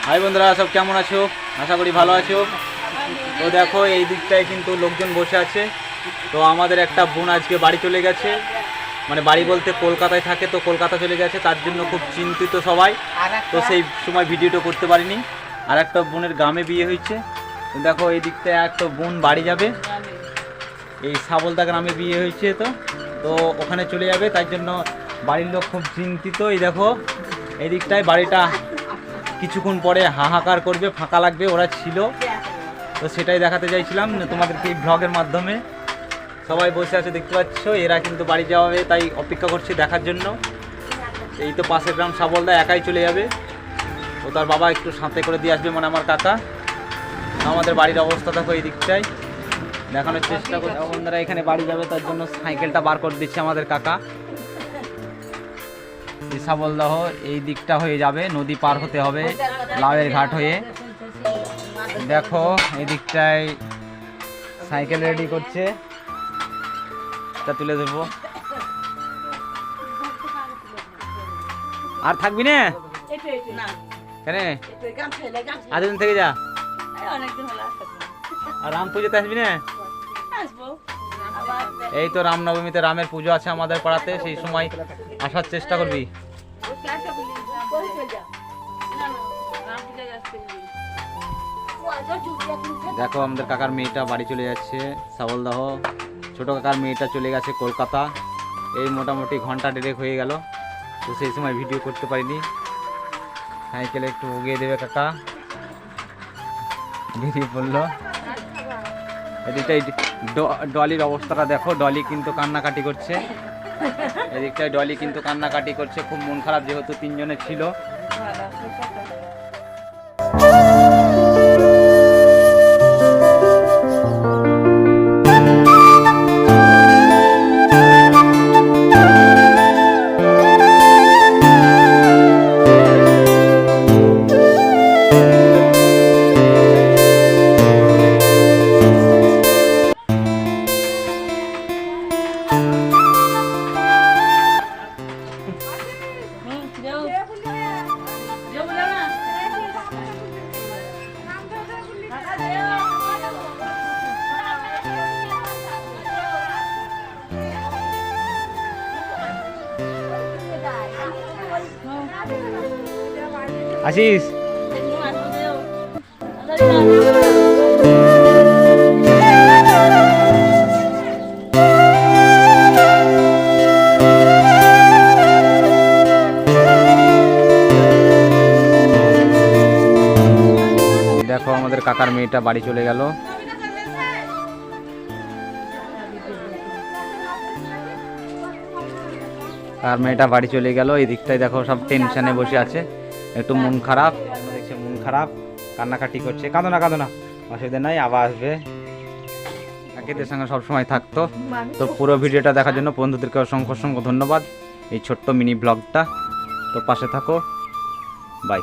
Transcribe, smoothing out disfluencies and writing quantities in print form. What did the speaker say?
High বন্ধুরা, সব কেমন আছো? আশা করি ভালো আছো। তো দেখো এই দিকটায় কিন্তু লোকজন বসে আছে। তো আমাদের একটা বোন আজকে বাড়ি চলে গেছে, মানে বাড়ি বলতে কলকাতায় থাকে, তো কলকাতা চলে গেছে, তার জন্য খুব চিন্তিত সবাই। তো সেই সময় ভিডিওটা করতে পারিনি। আর একটা বোনের গ্রামে বিয়ে হয়েছে। তো দেখো এই দিকটায় একটা বোন বাড়ি যাবে, এই সাবলদা গ্রামে বিয়ে হয়েছে। তো তো ওখানে চলে যাবে, তাই জন্য বাড়ির লোক খুব চিন্তিত। এই দেখো এই দিকটায় বাড়িটা কিছুক্ষণ পরে হাহাকার করবে, ফাঁকা লাগবে, ওরা ছিল। তো সেটাই দেখাতে চাইছিলাম তোমাদেরকে এই ব্লগের মাধ্যমে। সবাই বসে আছে দেখতে পাচ্ছ, এরা কিন্তু বাড়ি যাওয়াবে, তাই অপেক্ষা করছে দেখার জন্য। এই তো পাশের গ্রাম সাবলদা একাই চলে যাবে, ও তার বাবা একটু সাথে করে দিয়ে আসবে, মানে আমার কাকা। আমাদের বাড়ির অবস্থা দেখো এই দিকটায় দেখানোর চেষ্টা করছি। বন্ধুরা এখানে বাড়ি যাবে, তার জন্য সাইকেলটা বার করে দিচ্ছে আমাদের কাকা। সাবলদাহ এই দিকটা হয়ে যাবে, নদী পার হতে হবে লাউয়ের ঘাট হয়ে। দেখো এই দিকটায় সাইকেল রেডি করছে, তা তুলে দেবো। আর থাকবি না কেন? আজদিন থেকে যা। আর রাম পুজোতে আসবি না? এই তো রামনবমীতে রামের পুজো আছে আমাদের পাড়াতে, সেই সময় আসার চেষ্টা করবি। দেখো আমাদের কাকার মেয়েটা বাড়ি চলে যাচ্ছে সাবলদাহ, ছোট কাকার মেয়েটা চলে গেছে কলকাতা। এই মোটামুটি ঘন্টা দেড়েক হয়ে গেল, তো সেই সময় ভিডিও করতে পারিনি। সাইকেলে একটু উগিয়ে দেবে কাকা, বেরিয়ে পড়লো। এদিকটাই ডলির অবস্থাটা দেখো, ডলি কিন্তু কান্নাকাটি করছে। এদিকটায় ডলি কিন্তু কান্নাকাটি করছে, খুব মন খারাপ, যেহেতু তিনজনে ছিল। আশিস দেখো আমাদের কাকার মেয়েটা বাড়ি চলে গেল। কাকার মেয়েটা বাড়ি চলে গেল। এই দিকটায় দেখো সব টেনশনে বসে আছে, একটু মন খারাপ, দেখছে মন খারাপ, কান্নাকাটি করছে। কাঁদো না কাঁদো না, অসুবিধা নাই, আবার আসবে। কাকিদের সঙ্গে সবসময় থাকতো। তো পুরো ভিডিওটা দেখার জন্য বন্ধুদেরকে অসংখ্য অসংখ্য ধন্যবাদ। এই ছোট্ট মিনি ব্লগটা, তো পাশে থাকো, বাই।